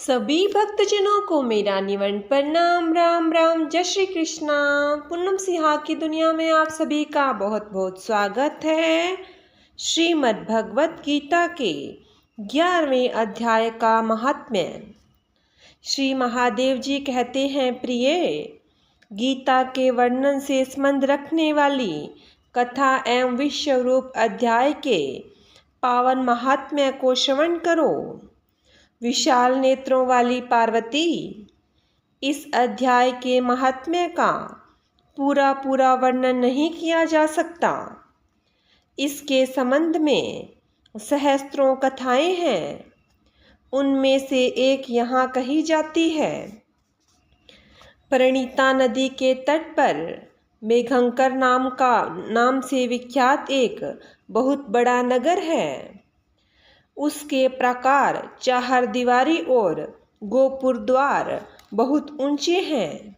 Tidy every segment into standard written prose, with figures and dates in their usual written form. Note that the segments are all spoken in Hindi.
सभी भक्तजनों को मेरा निवन प्रणाम। राम राम, जय श्री कृष्णा। पूनम सिहा की दुनिया में आप सभी का बहुत बहुत स्वागत है। श्रीमद् भगवत गीता के 11वें अध्याय का महात्म्य। श्री महादेव जी कहते हैं, प्रिय, गीता के वर्णन से संबंध रखने वाली कथा एवं विश्वरूप अध्याय के पावन महात्म्य को श्रवण करो। विशाल नेत्रों वाली पार्वती, इस अध्याय के महात्म्य का पूरा वर्णन नहीं किया जा सकता। इसके संबंध में सहस्त्रों कथाएं हैं। उनमें से एक यहाँ कही जाती है। प्रणीता नदी के तट पर मेघंकर नाम से विख्यात एक बहुत बड़ा नगर है। उसके प्राकार, चारदीवारी और गोपुर द्वार बहुत ऊंचे हैं।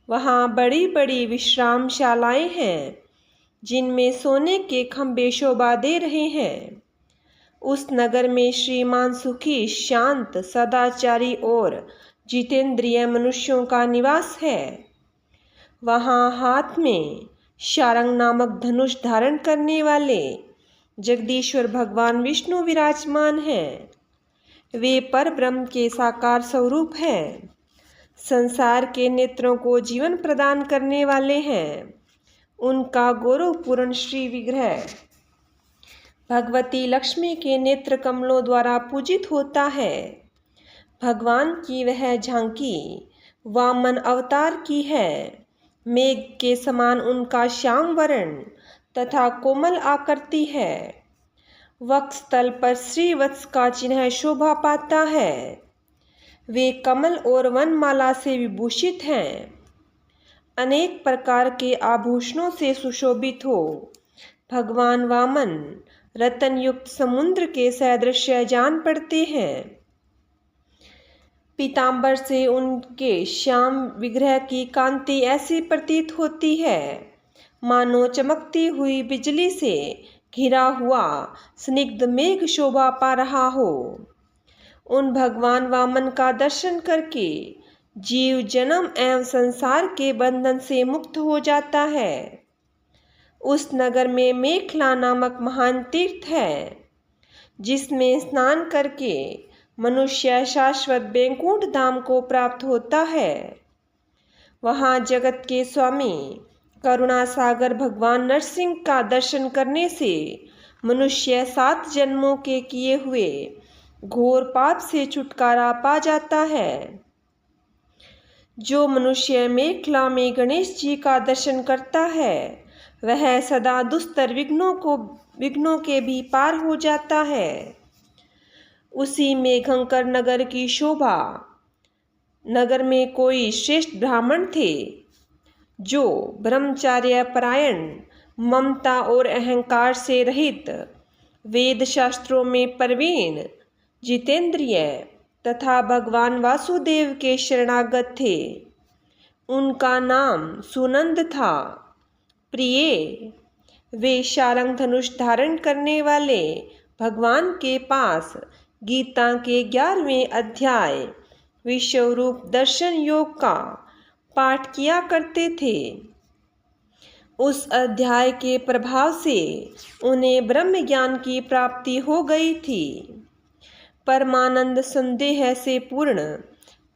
वहाँ बड़ी बड़ी विश्रामशालाएं हैं, जिनमें सोने के खंभे शोभा दे रहे हैं। उस नगर में श्रीमान सुखी, शांत, सदाचारी और जितेंद्रिय मनुष्यों का निवास है। वहाँ हाथ में शारंग नामक धनुष धारण करने वाले जगदीश्वर भगवान विष्णु विराजमान हैं। वे पर ब्रह्म के साकार स्वरूप हैं। संसार के नेत्रों को जीवन प्रदान करने वाले हैं। उनका गौरवपूर्ण श्री विग्रह भगवती लक्ष्मी के नेत्र कमलों द्वारा पूजित होता है। भगवान की वह झांकी वामन अवतार की है। मेघ के समान उनका श्याम वर्ण तथा कोमल आकृति है। वक्षस्थल पर श्रीवत्स का चिन्ह शोभा पाता है। वे कमल और वनमाला से विभूषित हैं। अनेक प्रकार के आभूषणों से सुशोभित हो भगवान वामन रतन युक्त समुद्र के सदृश जान पड़ते हैं। पीतांबर से उनके श्याम विग्रह की कांति ऐसी प्रतीत होती है मानो चमकती हुई बिजली से घिरा हुआ स्निग्ध मेघ शोभा पा रहा हो। उन भगवान वामन का दर्शन करके जीव जन्म एवं संसार के बंधन से मुक्त हो जाता है। उस नगर में मेखला नामक महान तीर्थ है, जिसमें स्नान करके मनुष्य शाश्वत बैकुंठ धाम को प्राप्त होता है। वहाँ जगत के स्वामी करुणा सागर भगवान नरसिंह का दर्शन करने से मनुष्य 7 जन्मों के किए हुए घोर पाप से छुटकारा पा जाता है। जो मनुष्य मेखला में गणेश जी का दर्शन करता है, वह सदा दुस्तर विघ्नों के भी पार हो जाता है। उसी मेघंकर नगर की शोभा। नगर में कोई श्रेष्ठ ब्राह्मण थे, जो ब्रह्मचार्य परायण, ममता और अहंकार से रहित, वेद शास्त्रों में प्रवीण, जितेंद्रिय तथा भगवान वासुदेव के शरणागत थे। उनका नाम सुनंद था। प्रिय, वे शारंग धनुष धारण करने वाले भगवान के पास गीता के 11वें अध्याय विश्वरूप दर्शन योग का पाठ किया करते थे। उस अध्याय के प्रभाव से उन्हें ब्रह्म ज्ञान की प्राप्ति हो गई थी। परमानंद संदेह से पूर्ण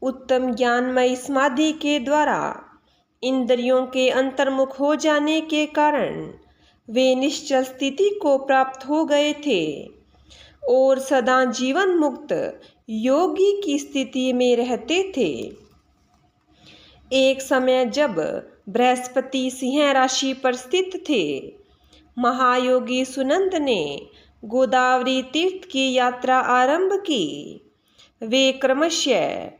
उत्तम ज्ञानमय समाधि के द्वारा इंद्रियों के अंतर्मुख हो जाने के कारण वे निश्चल स्थिति को प्राप्त हो गए थे और सदा जीवन मुक्त योगी की स्थिति में रहते थे। एक समय जब बृहस्पति सिंह राशि पर स्थित थे, महायोगी सुनंद ने गोदावरी तीर्थ की यात्रा आरंभ की। वे क्रमशः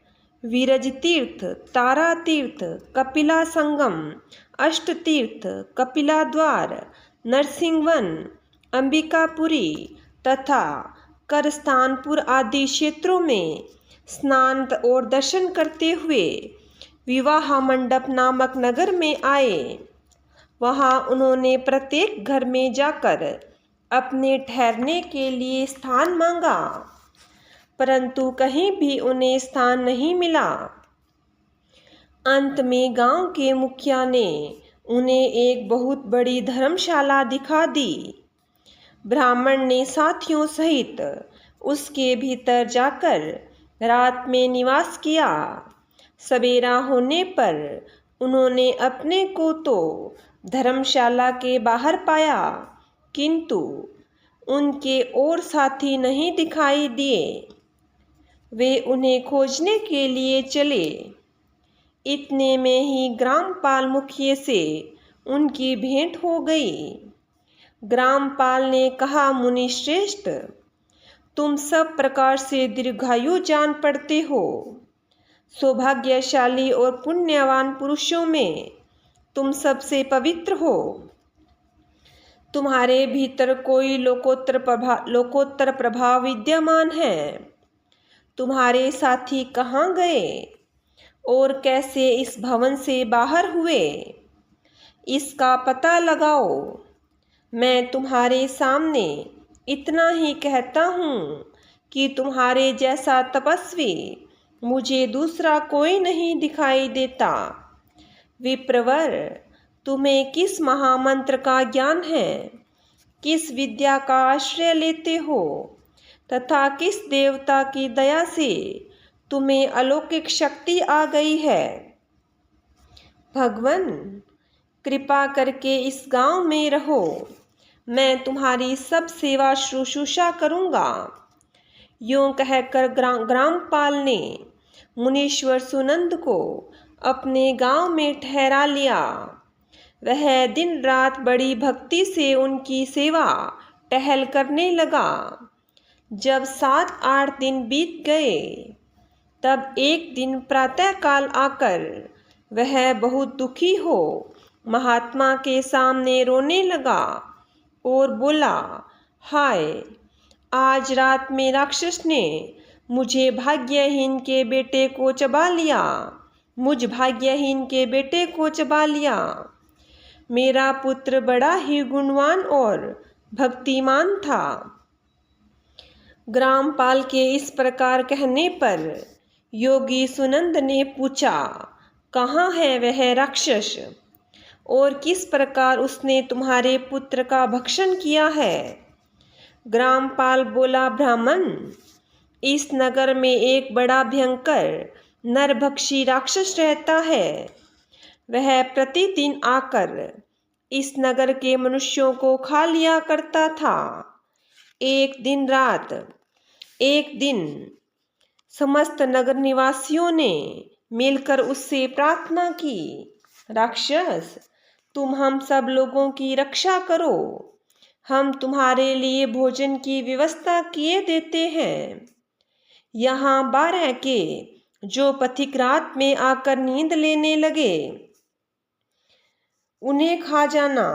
विरज तीर्थ, तारा तीर्थ, कपिला संगम, अष्ट तीर्थ, कपिला द्वार, नरसिंहवन, अंबिकापुरी तथा करस्थानपुर आदि क्षेत्रों में स्नान और दर्शन करते हुए विवाह मंडप नामक नगर में आए। वहाँ उन्होंने प्रत्येक घर में जाकर अपने ठहरने के लिए स्थान मांगा। परंतु कहीं भी उन्हें स्थान नहीं मिला। अंत में गांव के मुखिया ने उन्हें एक बहुत बड़ी धर्मशाला दिखा दी। ब्राह्मण ने साथियों सहित उसके भीतर जाकर रात में निवास किया। सवेरा होने पर उन्होंने अपने को तो धर्मशाला के बाहर पाया, किंतु उनके और साथी नहीं दिखाई दिए। वे उन्हें खोजने के लिए चले। इतने में ही ग्रामपाल मुखिया से उनकी भेंट हो गई। ग्रामपाल ने कहा, मुनि श्रेष्ठ, तुम सब प्रकार से दीर्घायु जान पड़ते हो। सौभाग्यशाली और पुण्यवान पुरुषों में तुम सबसे पवित्र हो। तुम्हारे भीतर कोई लोकोत्तर प्रभाव विद्यमान है। तुम्हारे साथी कहाँ गए और कैसे इस भवन से बाहर हुए, इसका पता लगाओ। मैं तुम्हारे सामने इतना ही कहता हूँ कि तुम्हारे जैसा तपस्वी मुझे दूसरा कोई नहीं दिखाई देता। विप्रवर, तुम्हें किस महामंत्र का ज्ञान है, किस विद्या का आश्रय लेते हो तथा किस देवता की दया से तुम्हें अलौकिक शक्ति आ गई है? भगवान, कृपा करके इस गांव में रहो। मैं तुम्हारी सब सेवा शुश्रूषा करूँगा। यूँ कहकर ग्रामपाल ने मुनीश्वर सुनंद को अपने गांव में ठहरा लिया। वह दिन रात बड़ी भक्ति से उनकी सेवा टहल करने लगा। जब 7-8 दिन बीत गए, तब एक दिन प्रातःकाल आकर वह बहुत दुखी हो महात्मा के सामने रोने लगा और बोला, हाय, आज रात में राक्षस ने मुझे भाग्यहीन के बेटे को चबा लिया। मुझ भाग्यहीन के बेटे को चबा लिया। मेरा पुत्र बड़ा ही गुणवान और भक्तिमान था। ग्रामपाल के इस प्रकार कहने पर योगी सुनंद ने पूछा, कहाँ है वह राक्षस और किस प्रकार उसने तुम्हारे पुत्र का भक्षण किया है? ग्रामपाल बोला, ब्राह्मण, इस नगर में एक बड़ा भयंकर नरभक्षी राक्षस रहता है। वह प्रतिदिन आकर इस नगर के मनुष्यों को खा लिया करता था। एक दिन समस्त नगर निवासियों ने मिलकर उससे प्रार्थना की, राक्षस, तुम हम सब लोगों की रक्षा करो। हम तुम्हारे लिए भोजन की व्यवस्था किए देते हैं। यहाँ 12 के जो पथिक रात में आकर नींद लेने लगे, उन्हें खा जाना।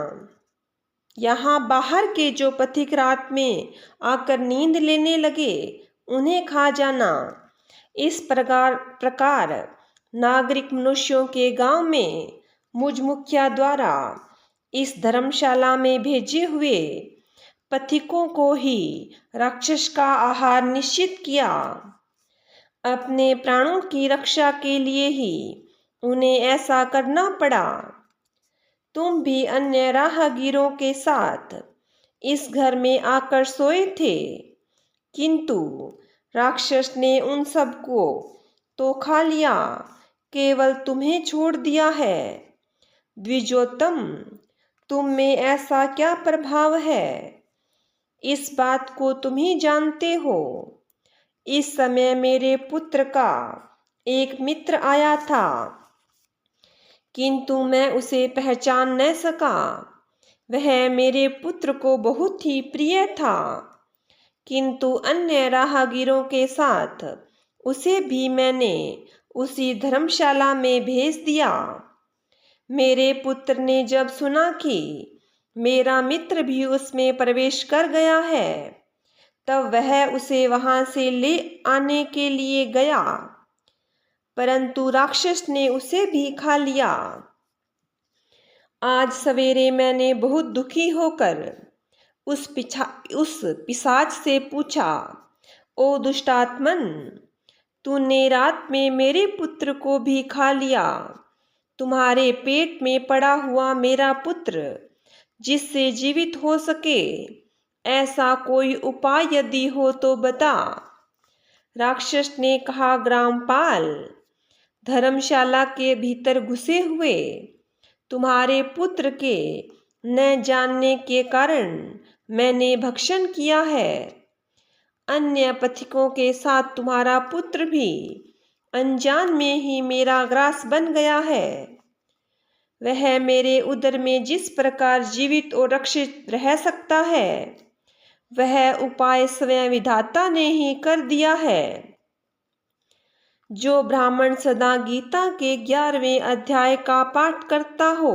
यहाँ बाहर के जो पथिक रात में आकर नींद लेने लगे, उन्हें खा जाना। इस प्रकार नागरिक मनुष्यों के गांव में मुझ मुखिया द्वारा इस धर्मशाला में भेजे हुए पथिकों को ही राक्षस का आहार निश्चित किया। अपने प्राणों की रक्षा के लिए ही उन्हें ऐसा करना पड़ा। तुम भी अन्य राहगीरों के साथ इस घर में आकर सोए थे, किंतु राक्षस ने उन सबको तो खा लिया, केवल तुम्हें छोड़ दिया है। द्विजोत्तम, तुम में ऐसा क्या प्रभाव है, इस बात को तुम ही जानते हो। इस समय मेरे पुत्र का एक मित्र आया था, किंतु मैं उसे पहचान न सका। वह मेरे पुत्र को बहुत ही प्रिय था, किंतु अन्य राहगीरों के साथ उसे भी मैंने उसी धर्मशाला में भेज दिया। मेरे पुत्र ने जब सुना कि मेरा मित्र भी उसमें प्रवेश कर गया है, तब वह उसे वहां से ले आने के लिए गया, परंतु राक्षस ने उसे भी खा लिया। आज सवेरे मैंने बहुत दुखी होकर उस पिशाच से पूछा, ओ दुष्टात्मन, तूने रात में मेरे पुत्र को भी खा लिया। तुम्हारे पेट में पड़ा हुआ मेरा पुत्र जिससे जीवित हो सके, ऐसा कोई उपाय यदि हो तो बता। राक्षस ने कहा, ग्रामपाल, धर्मशाला के भीतर घुसे हुए तुम्हारे पुत्र के न जानने के कारण मैंने भक्षण किया है। अन्य पथिकों के साथ तुम्हारा पुत्र भी अनजान में ही मेरा ग्रास बन गया है। वह मेरे उदर में जिस प्रकार जीवित और रक्षित रह सकता है, वह उपाय स्वयं विधाता ने ही कर दिया है। जो ब्राह्मण सदा गीता के 11वें अध्याय का पाठ करता हो,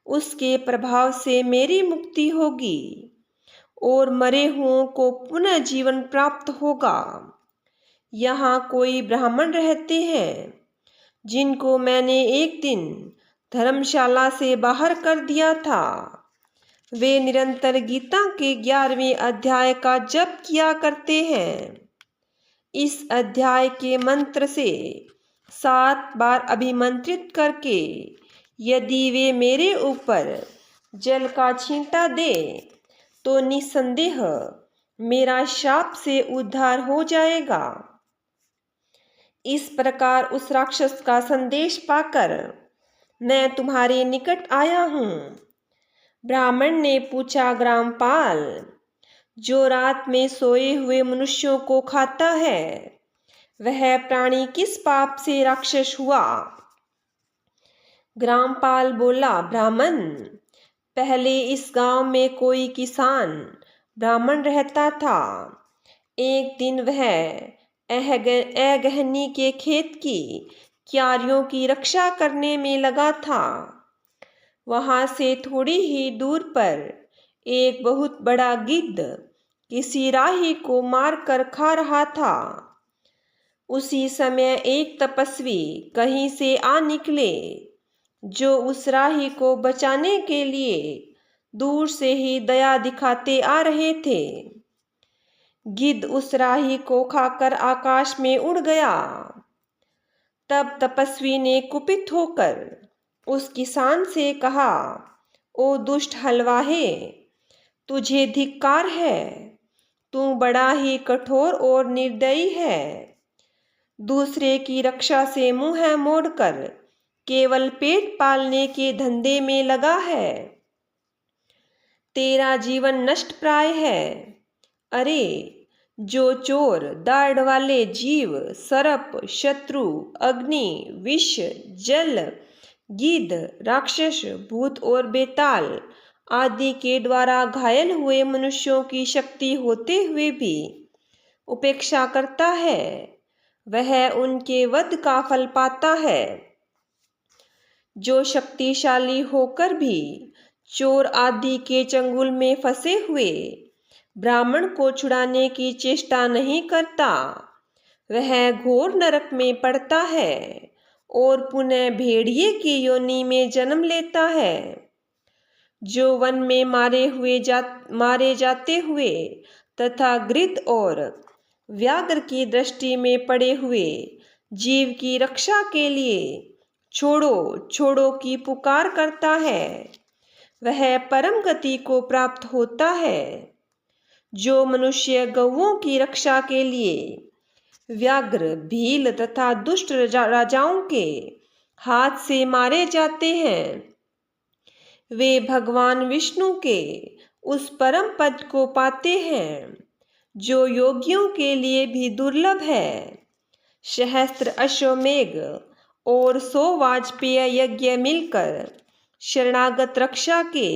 उसके प्रभाव से मेरी मुक्ति होगी और मरे हुओं को पुनः जीवन प्राप्त होगा। यहाँ कोई ब्राह्मण रहते हैं जिनको मैंने एक दिन धर्मशाला से बाहर कर दिया था। वे निरंतर गीता के 11वें अध्याय का जप किया करते हैं। इस अध्याय के मंत्र से 7 बार अभिमंत्रित करके यदि वे मेरे ऊपर जल का छींटा दे तो निसंदेह मेरा शाप से उद्धार हो जाएगा। इस प्रकार उस राक्षस का संदेश पाकर मैं तुम्हारे निकट आया हूँ। ब्राह्मण ने पूछा, ग्रामपाल, जो रात में सोए हुए मनुष्यों को खाता है, वह प्राणी किस पाप से राक्षस हुआ? ग्रामपाल बोला, ब्राह्मण, पहले इस गांव में कोई किसान ब्राह्मण रहता था। एक दिन वह अगहनी के खेत की क्यारियों की रक्षा करने में लगा था। वहां से थोड़ी ही दूर पर एक बहुत बड़ा गिद्ध किसी राही को मारकर खा रहा था। उसी समय एक तपस्वी कहीं से आ निकले, जो उस राही को बचाने के लिए दूर से ही दया दिखाते आ रहे थे। गिद्ध उस राही को खाकर आकाश में उड़ गया। तब तपस्वी ने कुपित होकर उस किसान से कहा, ओ दुष्ट हलवाहे, तुझे धिक्कार है। तू बड़ा ही कठोर और निर्दयी है। दूसरे की रक्षा से मुंह मोड़कर केवल पेट पालने के धंधे में लगा है। तेरा जीवन नष्ट प्राय है। अरे, जो चोर, दाढ़ वाले जीव, सर्प, शत्रु, अग्नि, विष, जल, गिद्ध, राक्षस, भूत और बेताल आदि के द्वारा घायल हुए मनुष्यों की शक्ति होते हुए भी उपेक्षा करता है, वह उनके वध का फल पाता है। जो शक्तिशाली होकर भी चोर आदि के चंगुल में फंसे हुए ब्राह्मण को छुड़ाने की चेष्टा नहीं करता, वह घोर नरक में पड़ता है और पुनः भेड़िए की योनि में जन्म लेता है। जो वन में मारे जाते हुए तथा गिद्ध और व्याघ्र की दृष्टि में पड़े हुए जीव की रक्षा के लिए छोड़ो छोड़ो की पुकार करता है, वह परम गति को प्राप्त होता है। जो मनुष्य गौओं की रक्षा के लिए व्याघ्र, भील तथा दुष्ट राजाओं के हाथ से मारे जाते हैं, वे भगवान विष्णु के उस परम पद को पाते हैं जो योगियों के लिए भी दुर्लभ है। सहस्त्र अश्वमेघ और 100 वाजपेय यज्ञ मिलकर शरणागत रक्षा के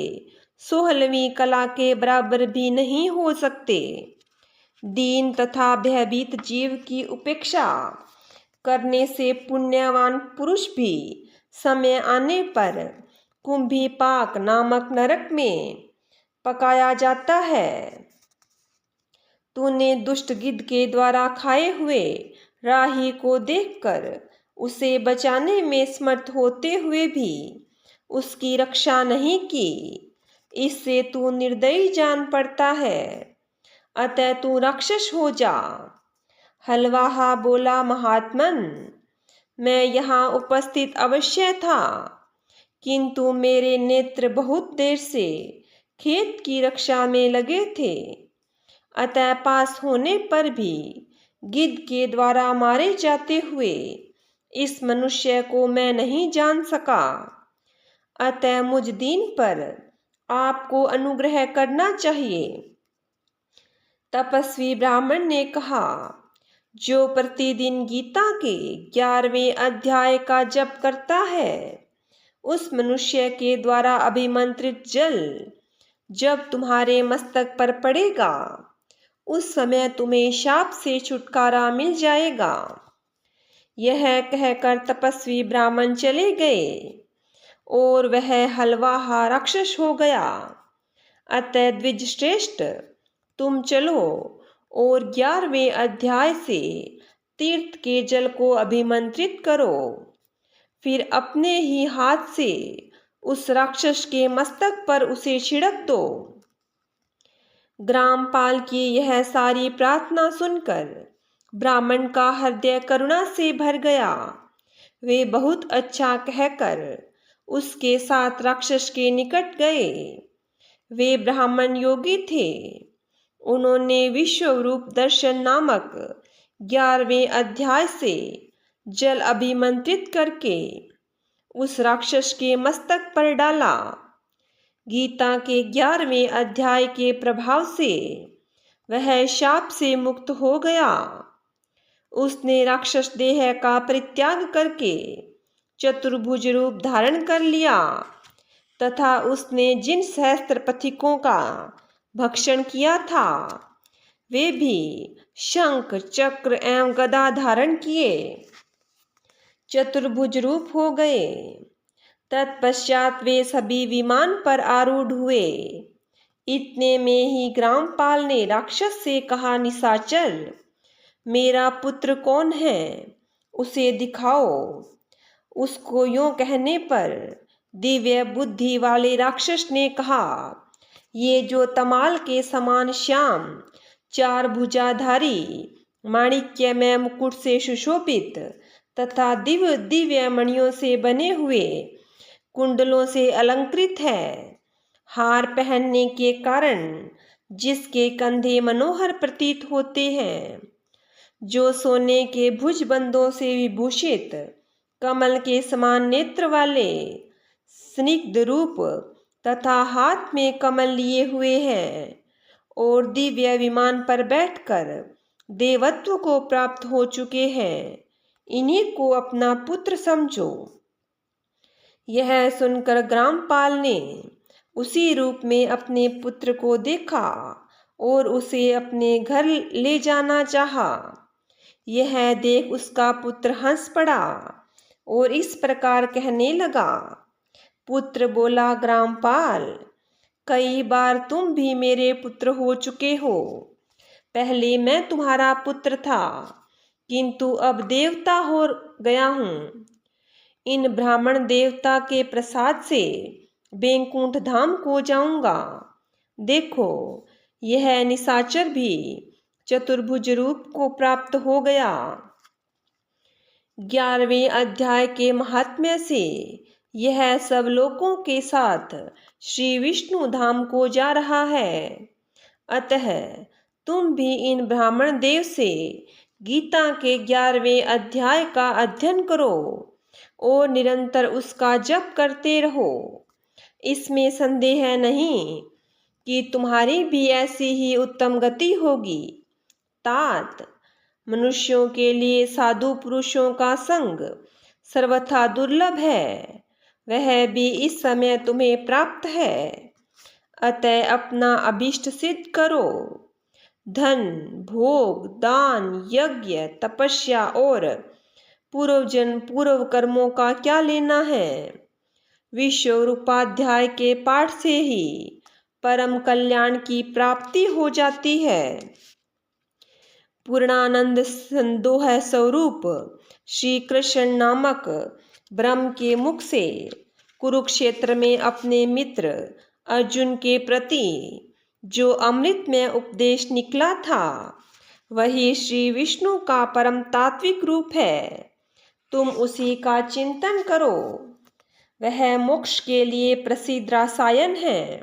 16वीं कला के बराबर भी नहीं हो सकते। दीन तथा भयभीत जीव की उपेक्षा करने से पुण्यवान पुरुष भी समय आने पर कुंभीपाक नामक नरक में पकाया जाता है। तूने दुष्ट गिद्ध के द्वारा खाए हुए राही को देखकर उसे बचाने में समर्थ होते हुए भी उसकी रक्षा नहीं की। इससे तू निर्दयी जान पड़ता है। अतः तू राक्षस हो जा। हलवाहा बोला, महात्मन, मैं यहाँ उपस्थित अवश्य था, किंतु मेरे नेत्र बहुत देर से खेत की रक्षा में लगे थे, अतः पास होने पर भी गिद्ध के द्वारा मारे जाते हुए इस मनुष्य को मैं नहीं जान सका। अतः मुझ दीन पर आपको अनुग्रह करना चाहिए। तपस्वी ब्राह्मण ने कहा, जो प्रतिदिन गीता के 11वें अध्याय का जप करता है, उस मनुष्य के द्वारा अभिमंत्रित जल जब तुम्हारे मस्तक पर पड़ेगा, उस समय तुम्हें शाप से छुटकारा मिल जाएगा। यह कहकर तपस्वी ब्राह्मण चले गए और वह हलवाहा राक्षस हो गया। अतः द्विजश्रेष्ठ, तुम चलो और 11वें अध्याय से तीर्थ के जल को अभिमंत्रित करो, फिर अपने ही हाथ से उस राक्षस के मस्तक पर उसे छिड़क दो। ग्रामपाल की यह सारी प्रार्थना सुनकर ब्राह्मण का हृदय करुणा से भर गया। वे बहुत अच्छा कहकर उसके साथ राक्षस के निकट गए। वे ब्राह्मण योगी थे। उन्होंने विश्वरूप दर्शन नामक 11वें अध्याय से जल अभिमंत्रित करके उस राक्षस के मस्तक पर डाला। गीता के 11वें अध्याय के प्रभाव से वह शाप से मुक्त हो गया। उसने राक्षस देह का परित्याग करके चतुर्भुज रूप धारण कर लिया तथा उसने जिन सहस्त्र पथिकों का भक्षण किया था, वे भी शंख, चक्र एवं गदा धारण किए चतुर्भुज रूप हो गए। तत्पश्चात वे सभी विमान पर आरूढ़ हुए। इतने में ही ग्रामपाल ने राक्षस से कहा, निशाचर, मेरा पुत्र कौन है, उसे दिखाओ। उसको यूं कहने पर दिव्य बुद्धि वाले राक्षस ने कहा, ये जो तमाल के समान श्याम, 4 भुजाधारी, माणिक्यमय मुकुट से सुशोभित तथा दिव्य दिव्य मणियों से बने हुए कुंडलों से अलंकृत है, हार पहनने के कारण जिसके कंधे मनोहर प्रतीत होते हैं, जो सोने के भुजबंदों से विभूषित, कमल के समान नेत्र वाले, स्निग्ध रूप तथा हाथ में कमल लिए हुए हैं और दिव्य विमान पर बैठकर देवत्व को प्राप्त हो चुके हैं, इन्हीं को अपना पुत्र समझो। यह सुनकर ग्रामपाल ने उसी रूप में अपने पुत्र को देखा और उसे अपने घर ले जाना चाहा। यह देख उसका पुत्र हंस पड़ा और इस प्रकार कहने लगा। पुत्र बोला, ग्रामपाल, कई बार तुम भी मेरे पुत्र हो चुके हो। पहले मैं तुम्हारा पुत्र था, किंतु अब देवता हो गया हूँ। इन ब्राह्मण देवता के प्रसाद से बैकुंठ धाम को जाऊंगा। देखो, यह निशाचर भी चतुर्भुज रूप को प्राप्त हो गया। 11वें अध्याय के महात्म्य से यह सब लोगों के साथ श्री विष्णु धाम को जा रहा है। अतः तुम भी इन ब्राह्मण देव से गीता के 11वें अध्याय का अध्ययन करो और निरंतर उसका जप करते रहो। इसमें संदेह नहीं कि तुम्हारी भी ऐसी ही उत्तम गति होगी। तात, मनुष्यों के लिए साधु पुरुषों का संग सर्वथा दुर्लभ है, वह भी इस समय तुम्हें प्राप्त है। अतः अपना अभीष्ट सिद्ध करो। धन, भोग, दान, यज्ञ, तपस्या और पूर्वजन पूर्व कर्मों का क्या लेना है। विश्व रूपाध्याय के पाठ से ही परम कल्याण की प्राप्ति हो जाती है। पूर्णानंद संदोह स्वरूप श्री कृष्ण नामक ब्रह्म के मुख से कुरुक्षेत्र में अपने मित्र अर्जुन के प्रति जो अमृत में उपदेश निकला था वही श्री विष्णु का परम तात्विक रूप है। तुम उसी का चिंतन करो। वह मोक्ष के लिए प्रसिद्ध रसायन है।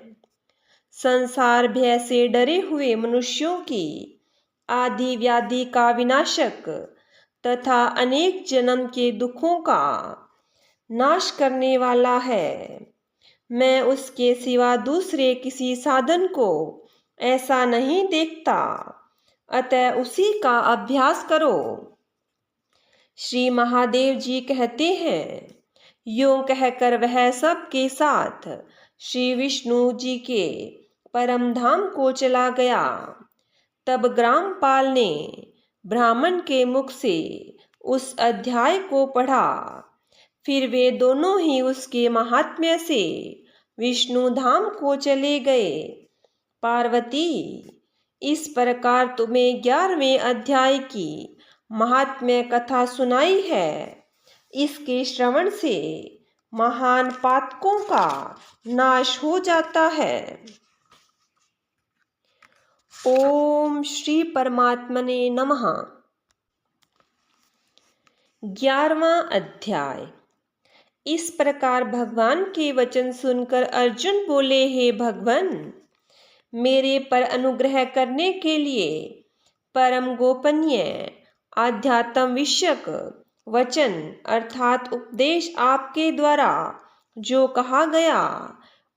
संसार भय से डरे हुए मनुष्यों की आदि व्याधि का विनाशक तथा अनेक जन्म के दुखों का नाश करने वाला है। मैं उसके सिवा दूसरे किसी साधन को ऐसा नहीं देखता, अतः उसी का अभ्यास करो। श्री महादेव जी कहते हैं, यूं कहकर वह सबके साथ श्री विष्णु जी के परम धाम को चला गया। तब ग्रामपाल ने ब्राह्मण के मुख से उस अध्याय को पढ़ा। फिर वे दोनों ही उसके महात्म्य से विष्णु धाम को चले गए। पार्वती, इस प्रकार तुम्हें 11वें अध्याय की महात्म्य कथा सुनाई है। इसके श्रवण से महान पातकों का नाश हो जाता है। ओम श्री परमात्मने नमः। 11वां अध्याय। इस प्रकार भगवान के वचन सुनकर अर्जुन बोले, हे भगवान, मेरे पर अनुग्रह करने के लिए परम गोपनीय आध्यात्म विषयक वचन अर्थात उपदेश आपके द्वारा जो कहा गया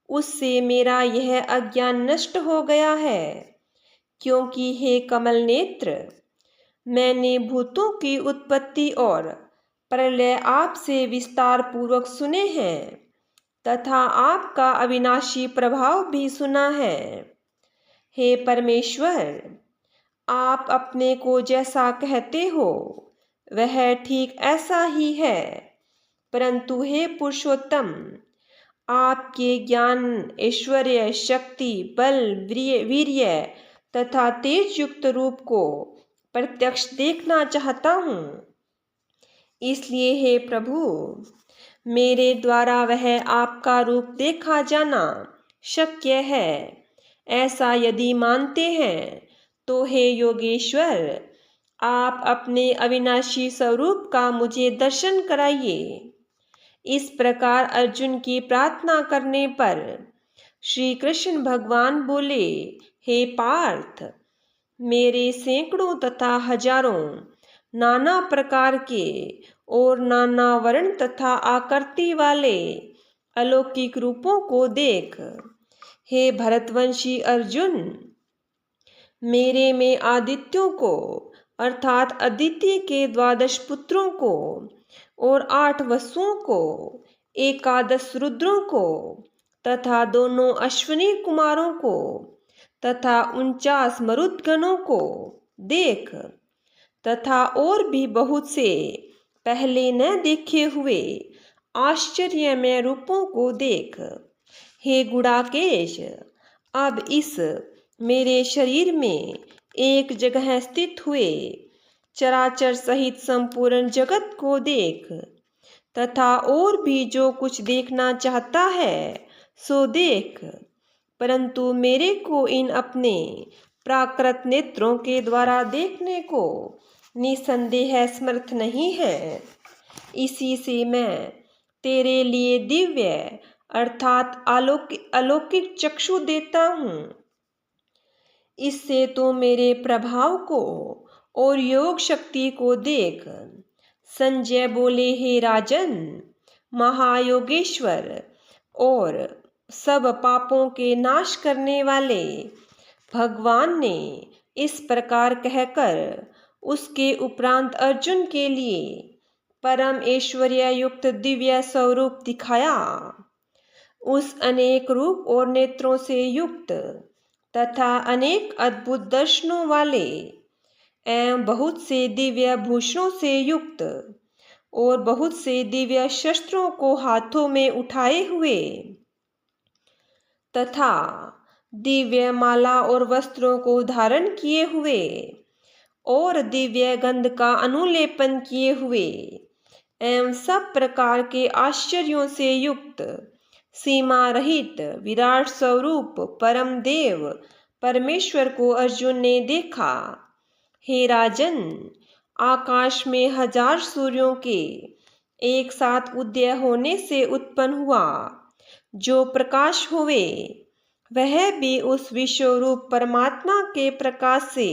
उससे मेरा यह अज्ञान नष्ट हो गया है। क्योंकि हे कमल नेत्र, मैंने भूतों की उत्पत्ति और प्रलय आपसे विस्तार पूर्वक सुने हैं तथा आपका अविनाशी प्रभाव भी सुना है। हे परमेश्वर, आप अपने को जैसा कहते हो वह ठीक ऐसा ही है, परंतु हे पुरुषोत्तम, आपके ज्ञान, ऐश्वर्य, शक्ति, बल, वीर्य तथा तेज युक्त रूप को प्रत्यक्ष देखना चाहता हूँ। इसलिए हे प्रभु, मेरे द्वारा वह आपका रूप देखा जाना शक्य है। ऐसा यदि मानते हैं तो हे योगेश्वर, आप अपने अविनाशी स्वरूप का मुझे दर्शन कराइए। इस प्रकार अर्जुन की प्रार्थना करने पर श्री कृष्ण भगवान बोले, हे पार्थ, मेरे सैकड़ों तथा हजारों नाना प्रकार के और नाना वर्ण तथा आकृति वाले अलौकिक रूपों को देख। हे भरतवंशी अर्जुन, मेरे में आदित्यों को अर्थात अदिति के 12 पुत्रों को और 8 वसुओं को, 11 रुद्रों को तथा दोनों अश्विनी कुमारों को तथा 49 मरुदगणों को देख तथा और भी बहुत से पहले न देखे हुए आश्चर्यमय रूपों को देख। हे गुड़ाकेश, अब इस मेरे शरीर में एक जगह स्थित हुए चराचर सहित संपूर्ण जगत को देख तथा और भी जो कुछ देखना चाहता है सो देख, परंतु मेरे को इन अपने प्राकृत नेत्रों के द्वारा देखने को निसंदेह समर्थ नहीं है। इसी से मैं तेरे लिए दिव्य अर्थात अलौकिक चक्षु देता हूँ। इससे तो मेरे प्रभाव को और योग शक्ति को देख। संजय बोले, हे राजन, महायोगेश्वर और सब पापों के नाश करने वाले भगवान ने इस प्रकार कहकर उसके उपरांत अर्जुन के लिए परम ऐश्वर्य युक्त दिव्य स्वरूप दिखाया। उस अनेक रूप और नेत्रों से युक्त तथा अनेक अद्भुत दर्शनों वाले एवं बहुत से दिव्य भूषणों से युक्त और बहुत से दिव्य शस्त्रों को हाथों में उठाए हुए तथा दिव्य माला और वस्त्रों को धारण किए हुए और दिव्य गंध का अनुलेपन किए हुए एवं सब प्रकार के आश्चर्यों से युक्त सीमा रहित विराट स्वरूप परम देव परमेश्वर को अर्जुन ने देखा। हे राजन, आकाश में 1000 सूर्यों के एक साथ उदय होने से उत्पन्न हुआ जो प्रकाश हुए, वह भी उस विश्वरूप परमात्मा के प्रकाश से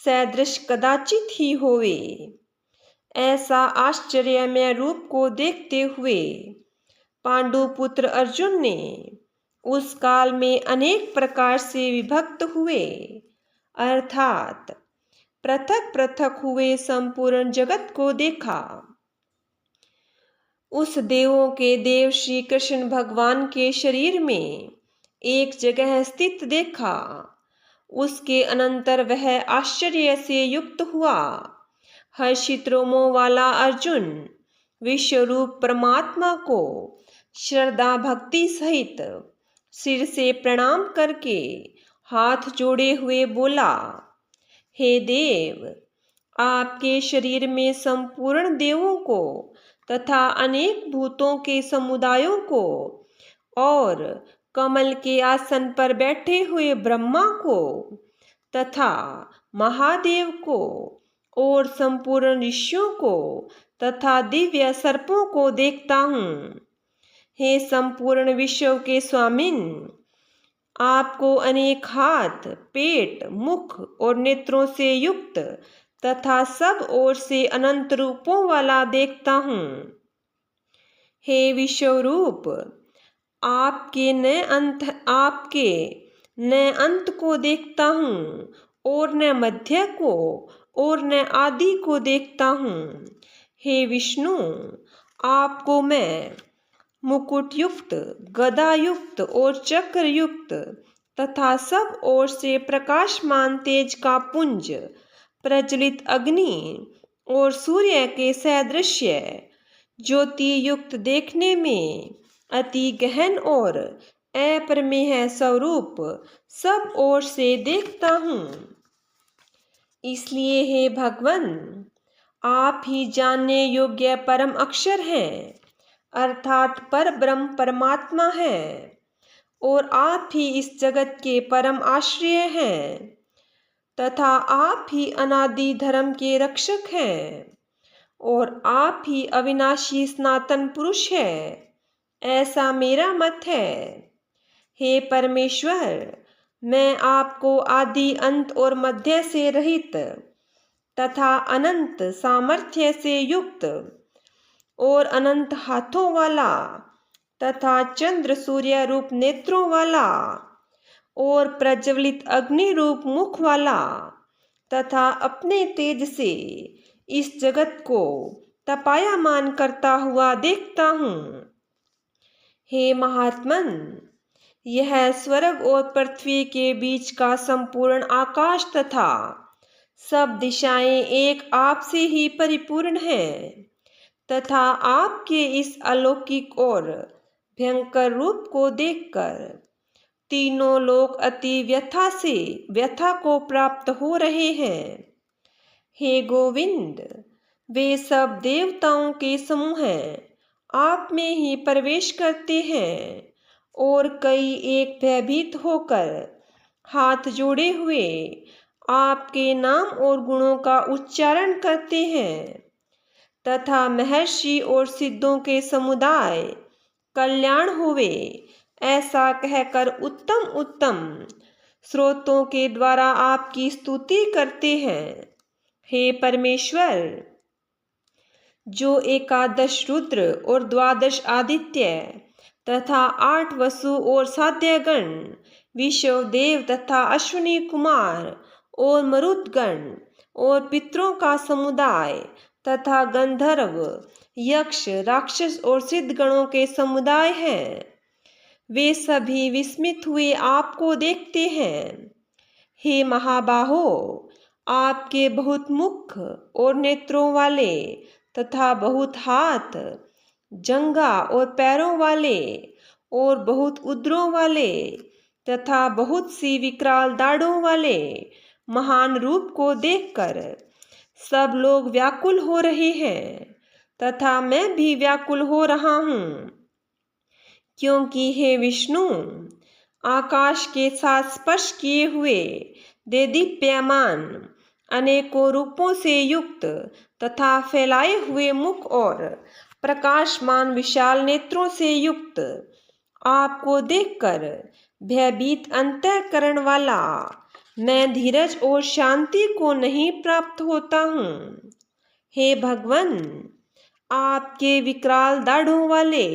सदृश कदाचित ही होवे। ऐसा आश्चर्यमय रूप को देखते हुए पांडुपुत्र अर्जुन ने उस काल में अनेक प्रकार से विभक्त हुए, अर्थात पृथक पृथक हुए संपूर्ण जगत को देखा। उस देवों के देव श्री कृष्ण भगवान के शरीर में एक जगह स्थित देखा। उसके अनंतर वह आश्चर्य से युक्त हुआ। हर्षित रोमों वाला अर्जुन विश्वरूप परमात्मा को श्रद्धा भक्ति सहित सिर से प्रणाम करके हाथ जोड़े हुए बोला, हे देव, आपके शरीर में संपूर्ण देवों को तथा अनेक भूतों के समुदायों को और कमल के आसन पर बैठे हुए ब्रह्मा को तथा महादेव को और संपूर्ण ऋषियों को तथा दिव्य सर्पों को देखता हूँ। हे संपूर्ण विश्व के स्वामिन, आपको अनेक हाथ, पेट, मुख और नेत्रों से युक्त तथा सब ओर से अनंत रूपों वाला देखता हूँ। हे विश्वरूप, आपके न अंत को देखता हूँ और न मध्य को और न आदि को देखता हूँ। हे विष्णु, आपको मैं मुकुट युक्त, गदा युक्त और चक्र युक्त तथा सब ओर से प्रकाशमान तेज का पुंज, प्रज्वलित अग्नि और सूर्य के सदृश्य ज्योति युक्त देखने में अति गहन और अपरिमेय स्वरूप सब ओर से देखता हूँ। इसलिए हे भगवान, आप ही जानने योग्य परम अक्षर हैं, अर्थात पर ब्रह्म परमात्मा है, और आप ही इस जगत के परम आश्रय हैं तथा आप ही अनादि धर्म के रक्षक हैं और आप ही अविनाशी सनातन पुरुष है, ऐसा मेरा मत है। हे परमेश्वर, मैं आपको आदि अंत और मध्य से रहित तथा अनंत सामर्थ्य से युक्त और अनंत हाथों वाला तथा चंद्र सूर्य रूप नेत्रों वाला और प्रज्वलित अग्नि रूप मुख वाला तथा अपने तेज से इस जगत को तपायमान करता हुआ देखता हूँ। हे महात्मन, यह स्वर्ग और पृथ्वी के बीच का संपूर्ण आकाश तथा सब दिशाएं एक आप से ही परिपूर्ण हैं तथा आपके इस अलौकिक और भयंकर रूप को देखकर तीनों लोग अति व्यथा को प्राप्त हो रहे हैं। हे गोविंद, वे सब देवताओं के समूह हैं, आप में ही प्रवेश करते हैं और कई एक भयभीत होकर हाथ जोड़े हुए आपके नाम और गुणों का उच्चारण करते हैं तथा महर्षि और सिद्धों के समुदाय कल्याण होवे, ऐसा कहकर उत्तम उत्तम स्रोतों के द्वारा आपकी स्तुति करते हैं। हे परमेश्वर, जो 11 रुद्र और 12 आदित्य तथा 8 वसु और साध्यगण, विश्वदेव तथा अश्विनी कुमार और मरुदगण और पितरों का समुदाय तथा गंधर्व, यक्ष, राक्षस और सिद्धगणों के समुदाय हैं, वे सभी विस्मित हुए आपको देखते हैं। हे महाबाहो, आपके बहुत मुख और नेत्रों वाले तथा बहुत हाथ, जंघा और पैरों वाले और बहुत उदरों वाले तथा बहुत सी विकराल दाढ़ों वाले महान रूप को देखकर सब लोग व्याकुल हो रहे हैं तथा मैं भी व्याकुल हो रहा हूँ, क्योंकि हे विष्णु, आकाश के साथ स्पर्श किए हुए देदीप्यमान अनेकों रूपों से युक्त तथा फैलाए हुए मुख और प्रकाशमान विशाल नेत्रों से युक्त आपको देखकर भयभीत अंतःकरण वाला मैं धीरज और शांति को नहीं प्राप्त होता हूँ। हे भगवन, आपके विकराल दाढ़ों वाले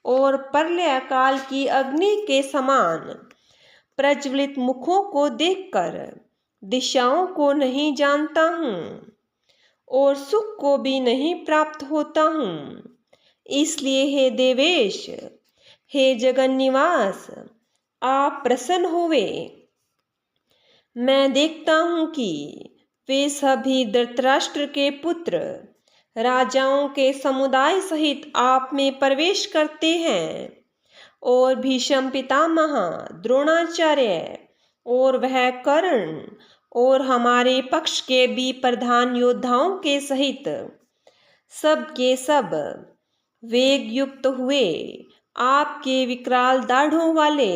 और प्रलय काल की अग्नि के समान प्रज्वलित मुखों को देखकर दिशाओं को नहीं जानता हूँ और सुख को भी नहीं प्राप्त होता हूँ। इसलिए हे देवेश, हे जगन निवास, आप प्रसन्न हुए। मैं देखता हूँ कि वे सभी धृतराष्ट्र के पुत्र राजाओं के समुदाय सहित आप में प्रवेश करते हैं और भीष्म पितामह, द्रोणाचार्य और वह कर्ण और हमारे पक्ष के भी प्रधान योद्धाओं के सहित सब के सब वेग युक्त हुए आपके विकराल दाढ़ों वाले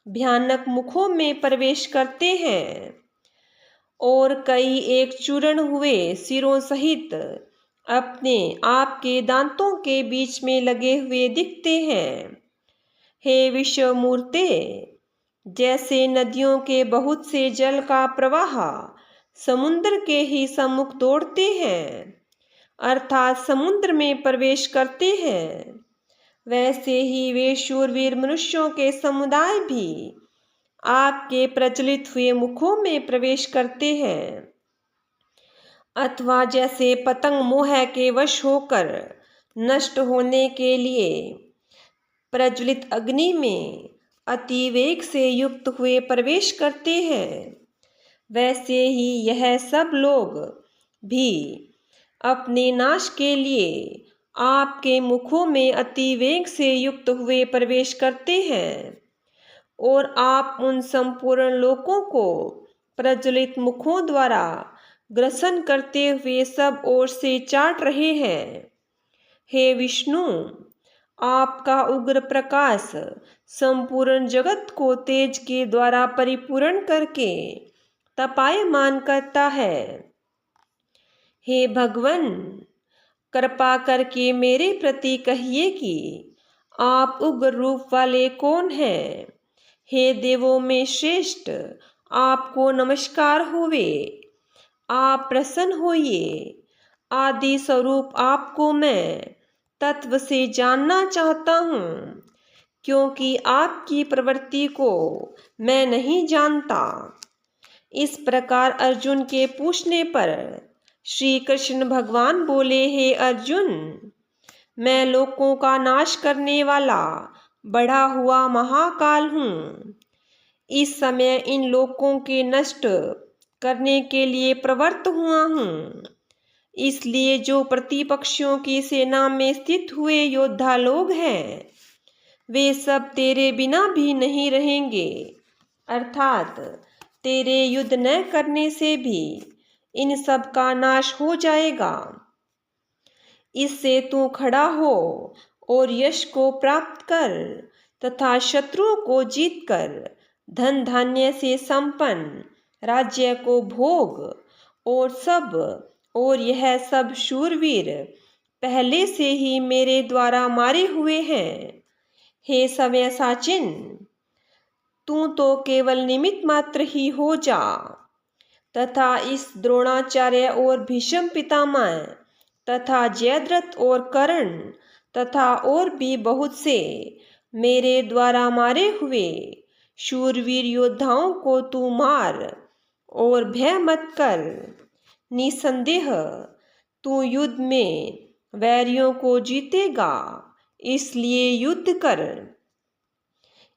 भयानक मुखों में प्रवेश करते हैं और कई एक चूर्ण हुए सिरों सहित अपने आपके दांतों के बीच में लगे हुए दिखते हैं। हे विश्वमूर्ते, जैसे नदियों के बहुत से जल का प्रवाह समुद्र के ही सम्मुख दौड़ते हैं अर्थात समुद्र में प्रवेश करते हैं, वैसे ही वे शूरवीर मनुष्यों के समुदाय भी आपके प्रचलित हुए मुखों में प्रवेश करते हैं। अथवा जैसे पतंग मोह के वश होकर नष्ट होने के लिए प्रज्वलित अग्नि में अति वेग से युक्त हुए प्रवेश करते हैं, वैसे ही यह सब लोग भी अपने नाश के लिए आपके मुखों में अति वेग से युक्त हुए प्रवेश करते हैं और आप उन संपूर्ण लोकों को प्रज्वलित मुखों द्वारा ग्रसन करते हुए सब ओर से चाट रहे हैं। हे विष्णु, आपका उग्र प्रकाश संपूर्ण जगत को तेज के द्वारा परिपूर्ण करके तपायमान करता है। हे भगवन, कृपा करके मेरे प्रति कहिए कि आप उग्र रूप वाले कौन हैं। हे देवों में श्रेष्ठ, आपको नमस्कार होवे। आप प्रसन्न होइए। आदि स्वरूप आपको मैं तत्व से जानना चाहता हूँ, क्योंकि आपकी प्रवृत्ति को मैं नहीं जानता। इस प्रकार अर्जुन के पूछने पर श्री कृष्ण भगवान बोले, हे अर्जुन, मैं लोकों का नाश करने वाला बढ़ा हुआ महाकाल हूँ। इस समय इन लोकों के नष्ट करने के लिए प्रवृत्त हुआ हूँ। इसलिए जो प्रतिपक्षियों की सेना में स्थित हुए योद्धा लोग हैं, वे सब तेरे बिना भी नहीं रहेंगे, अर्थात तेरे युद्ध न करने से भी इन सब का नाश हो जाएगा। इससे तू खड़ा हो और यश को प्राप्त कर तथा शत्रुओं को जीतकर धन धान्य से संपन्न राज्य को भोग और यह सब शूरवीर पहले से ही मेरे द्वारा मारे हुए हैं। हे सव्यसाचिन, तू तो केवल निमित्त मात्र ही हो जा तथा इस द्रोणाचार्य और भीष्म पितामह तथा जयद्रथ और कर्ण तथा और भी बहुत से मेरे द्वारा मारे हुए शूरवीर योद्धाओं को तू मार और भय मत कर। निसंदेह तू युद्ध में वैरियों को जीतेगा, इसलिए युद्ध कर।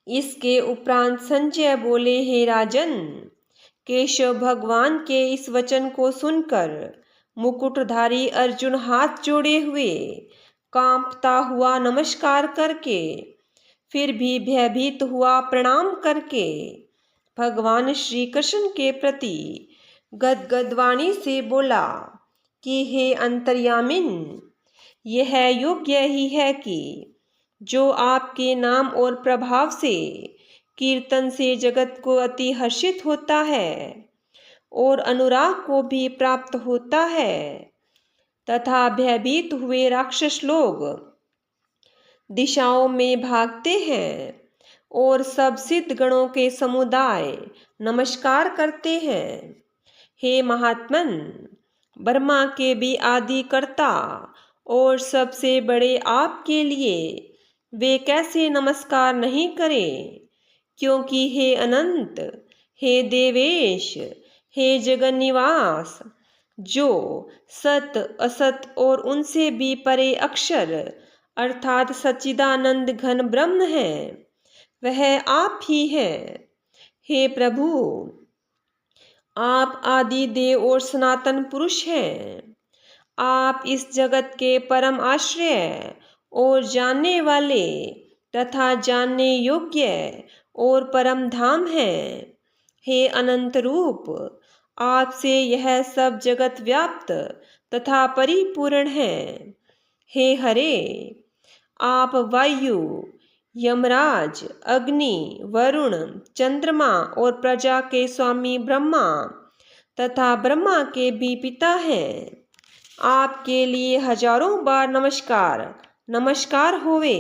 इसके उपरांत संजय बोले, हे राजन, केशव भगवान के इस वचन को सुनकर मुकुटधारी अर्जुन हाथ जोड़े हुए कांपता हुआ नमस्कार करके फिर भी भयभीत हुआ प्रणाम करके भगवान श्री कृष्ण के प्रति गदगद वाणी से बोला कि हे अंतर्यामिन, यह योग्य ही है कि जो आपके नाम और प्रभाव से कीर्तन से जगत को अति हर्षित होता है और अनुराग को भी प्राप्त होता है तथा भयभीत हुए राक्षस लोग दिशाओं में भागते हैं और सब सिद्ध गणों के समुदाय नमस्कार करते हैं। हे महात्मन, ब्रह्मा के भी आदि कर्ता और सबसे बड़े आपके लिए वे कैसे नमस्कार नहीं करें, क्योंकि हे अनंत, हे देवेश, हे जगन्निवास, जो सत असत और उनसे भी परे अक्षर अर्थात सच्चिदानंद घन ब्रह्म है, वह आप ही हैं। हे प्रभु, आप आदि देव और सनातन पुरुष हैं। आप इस जगत के परम आश्रय और जानने वाले तथा जानने योग्य और परम धाम हैं। हे अनंत रूप, आपसे यह सब जगत व्याप्त तथा परिपूर्ण है। हे हरे, आप वायु, यमराज, अग्नि, वरुण, चंद्रमा और प्रजा के स्वामी ब्रह्मा तथा ब्रह्मा के भी पिता हैं। आपके लिए हजारों बार नमस्कार नमस्कार होवे।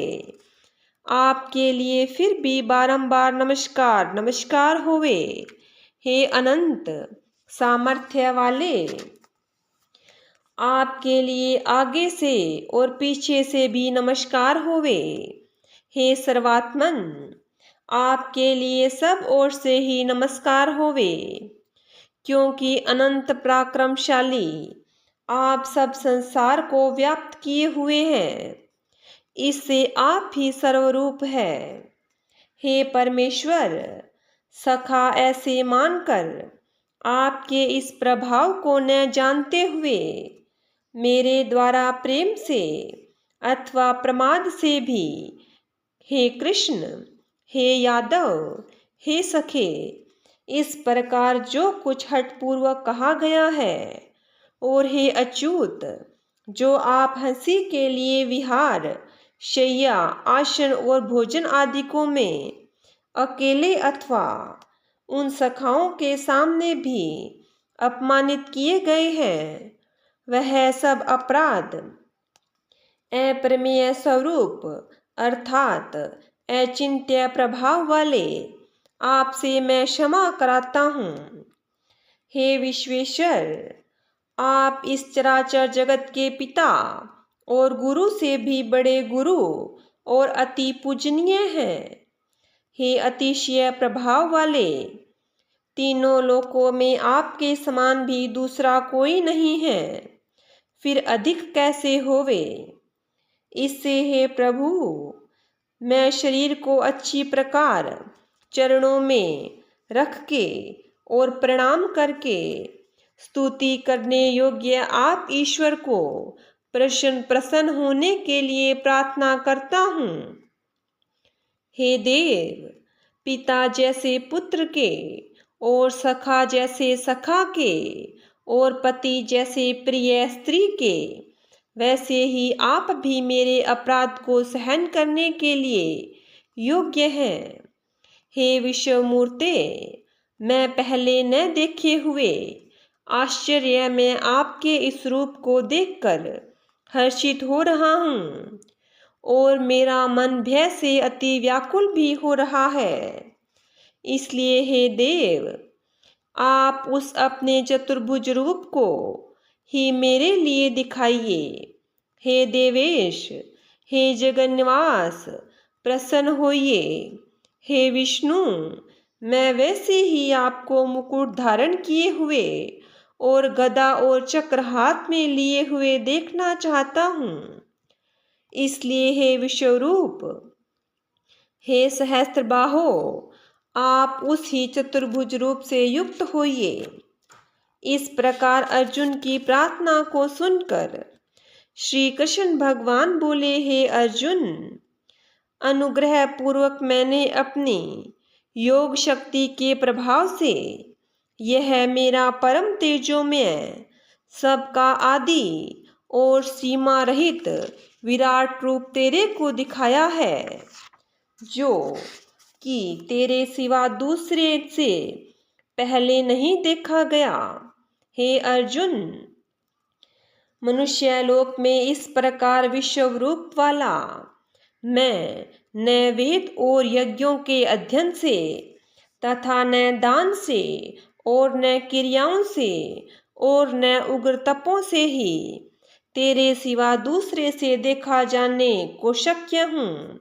आपके लिए फिर भी बारंबार नमस्कार नमस्कार होवे। हे अनंत सामर्थ्य वाले, आपके लिए आगे से और पीछे से भी नमस्कार होवे। हे सर्वात्मन, आपके लिए सब ओर से ही नमस्कार होवे, क्योंकि अनंत पराक्रमशाली आप सब संसार को व्याप्त किए हुए हैं। इससे आप ही सर्वरूप है। हे परमेश्वर, सखा ऐसे मानकर आपके इस प्रभाव को न जानते हुए मेरे द्वारा प्रेम से अथवा प्रमाद से भी, हे कृष्ण, हे यादव, हे सखे, इस प्रकार जो कुछ हठपूर्वक कहा गया है, और हे अच्युत, जो आप हंसी के लिए विहार, शैया, आसन और भोजन आदिकों में अकेले अथवा उन सखाओं के सामने भी अपमानित किए गए हैं, वह सब अपराध अप्रमेय स्वरूप अर्थात अचिंत्य प्रभाव वाले आपसे मैं क्षमा कराता हूँ। हे विश्वेश्वर, आप इस चराचर जगत के पिता और गुरु से भी बड़े गुरु और अति पूजनीय हैं। हे अतिशय प्रभाव वाले, तीनों लोकों में आपके समान भी दूसरा कोई नहीं है, फिर अधिक कैसे होवे। इससे हे प्रभु, मैं शरीर को अच्छी प्रकार चरणों में रख के और प्रणाम करके स्तुति करने योग्य आप ईश्वर को प्रसन्न होने के लिए प्रार्थना करता हूँ। हे देव, पिता जैसे पुत्र के और सखा जैसे सखा के और पति जैसे प्रिय स्त्री के, वैसे ही आप भी मेरे अपराध को सहन करने के लिए योग्य हैं। हे विश्वमूर्ते, मैं पहले न देखे हुए आश्चर्य में आपके इस रूप को देखकर हर्षित हो रहा हूँ और मेरा मन भय से अति व्याकुल भी हो रहा है। इसलिए हे देव, आप उस अपने चतुर्भुज रूप को ही मेरे लिए दिखाइए। हे देवेश, हे जगन्निवास, प्रसन्न होइए। हे विष्णु, मैं वैसे ही आपको मुकुट धारण किए हुए और गदा और चक्र हाथ में लिए हुए देखना चाहता हूँ। इसलिए हे विश्वरूप, हे सहस्त्रबाहो, आप उस ही चतुर्भुज रूप से युक्त होइए। इस प्रकार अर्जुन की प्रार्थना को सुनकर श्री कृष्ण भगवान बोले, हे अर्जुन, अनुग्रह पूर्वक मैंने अपनी योग शक्ति के प्रभाव से यह मेरा परम तेजोमय, सबका आदि और सीमा रहित विराट रूप तेरे को दिखाया है, जो कि तेरे सिवा दूसरे से पहले नहीं देखा गया। हे अर्जुन, मनुष्यलोक में इस प्रकार विश्व रूप वाला मैं न वेद और यज्ञों के अध्ययन से तथा न दान से और न क्रियाओं से और न उग्र तपों से ही तेरे सिवा दूसरे से देखा जाने को शक्य हूँ।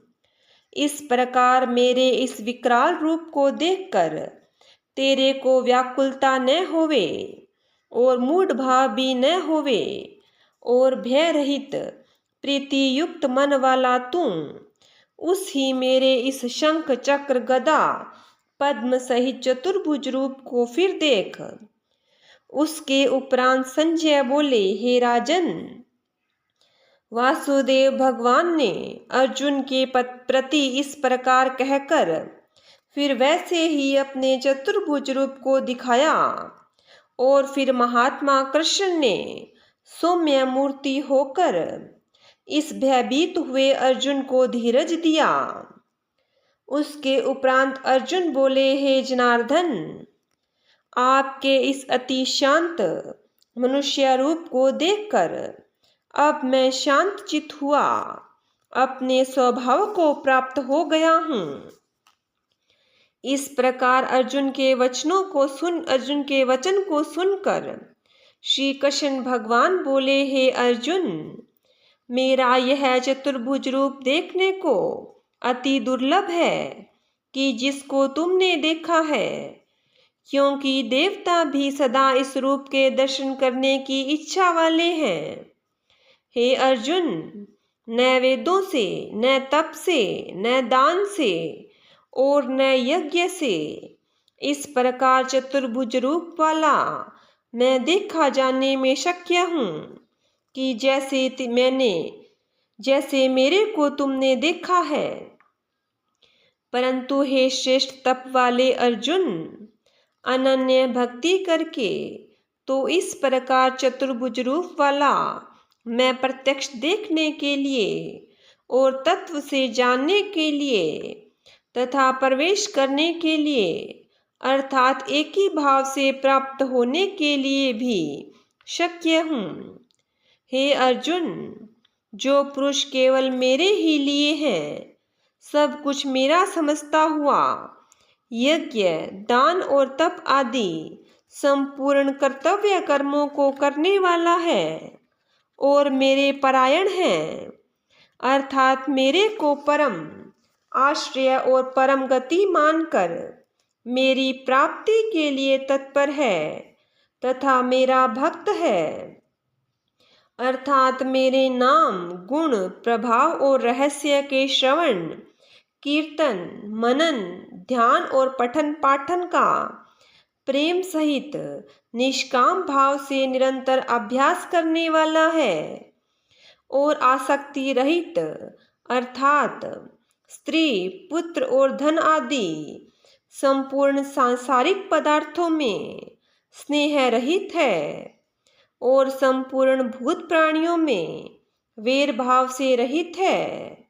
इस प्रकार मेरे इस विकराल रूप को देखकर तेरे को व्याकुलता न होवे और मूढ़ भाव भी न होवे और भय रहित प्रीति युक्त मन वाला तू उस ही मेरे इस शंख चक्र गदा पद्म सहित चतुर्भुज रूप को फिर देख। उसके उपरांत संजय बोले, हे राजन, वासुदेव भगवान ने अर्जुन के प्रति इस प्रकार कहकर फिर वैसे ही अपने चतुर्भुज रूप को दिखाया और फिर महात्मा कृष्ण ने सौम्य मूर्ति होकर इस भयभीत हुए अर्जुन को धीरज दिया। उसके उपरांत अर्जुन बोले, हे जनार्दन, आपके इस अति शांत मनुष्य रूप को देखकर अब मैं शांत चित हुआ अपने स्वभाव को प्राप्त हो गया हूँ। इस प्रकार अर्जुन के वचन को सुनकर श्री कृष्ण भगवान बोले, हे अर्जुन, मेरा यह चतुर्भुज रूप देखने को अति दुर्लभ है कि जिसको तुमने देखा है, क्योंकि देवता भी सदा इस रूप के दर्शन करने की इच्छा वाले हैं। हे अर्जुन, न वेदों से, न तप से, न दान से और न यज्ञ से इस प्रकार चतुर्भुज रूप वाला मैं देखा जाने में शक्य हूँ कि जैसे मेरे को तुमने देखा है। परंतु हे श्रेष्ठ तप वाले अर्जुन, अनन्य भक्ति करके तो इस प्रकार चतुर्भुज रूप वाला मैं प्रत्यक्ष देखने के लिए और तत्व से जानने के लिए तथा प्रवेश करने के लिए अर्थात एक ही भाव से प्राप्त होने के लिए भी शक्य हूँ। हे अर्जुन, जो पुरुष केवल मेरे ही लिए हैं, सब कुछ मेरा समझता हुआ यज्ञ, दान और तप आदि संपूर्ण कर्तव्य कर्मों को करने वाला है और मेरे परायण है, अर्थात मेरे को परम आश्रय और परम गति मानकर मेरी प्राप्ति के लिए तत्पर है तथा मेरा भक्त है, अर्थात मेरे नाम, गुण, प्रभाव और रहस्य के श्रवण, कीर्तन, मनन, ध्यान और पठन पाठन का प्रेम सहित निष्काम भाव से निरंतर अभ्यास करने वाला है और आसक्ति रहित अर्थात स्त्री, पुत्र और धन आदि संपूर्ण सांसारिक पदार्थों में स्नेह रहित है और संपूर्ण भूत प्राणियों में वैर भाव से रहित है।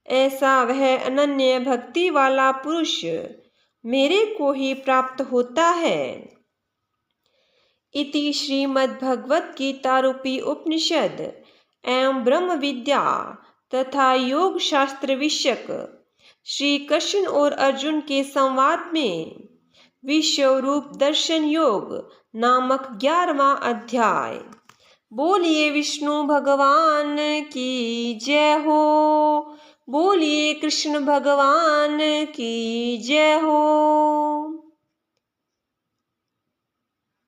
ऐसा वह अनन्य भक्ति वाला पुरुष मेरे को ही प्राप्त होता है। इति श्रीमद्भगवत गीता रूपी उपनिषद एवं ब्रह्म विद्या तथा योग शास्त्र विषयक श्री कृष्ण और अर्जुन के संवाद में विश्व रूप दर्शन योग नामक 11वां अध्याय। बोलिए विष्णु भगवान की जय हो। बोलिए कृष्ण भगवान की जय हो।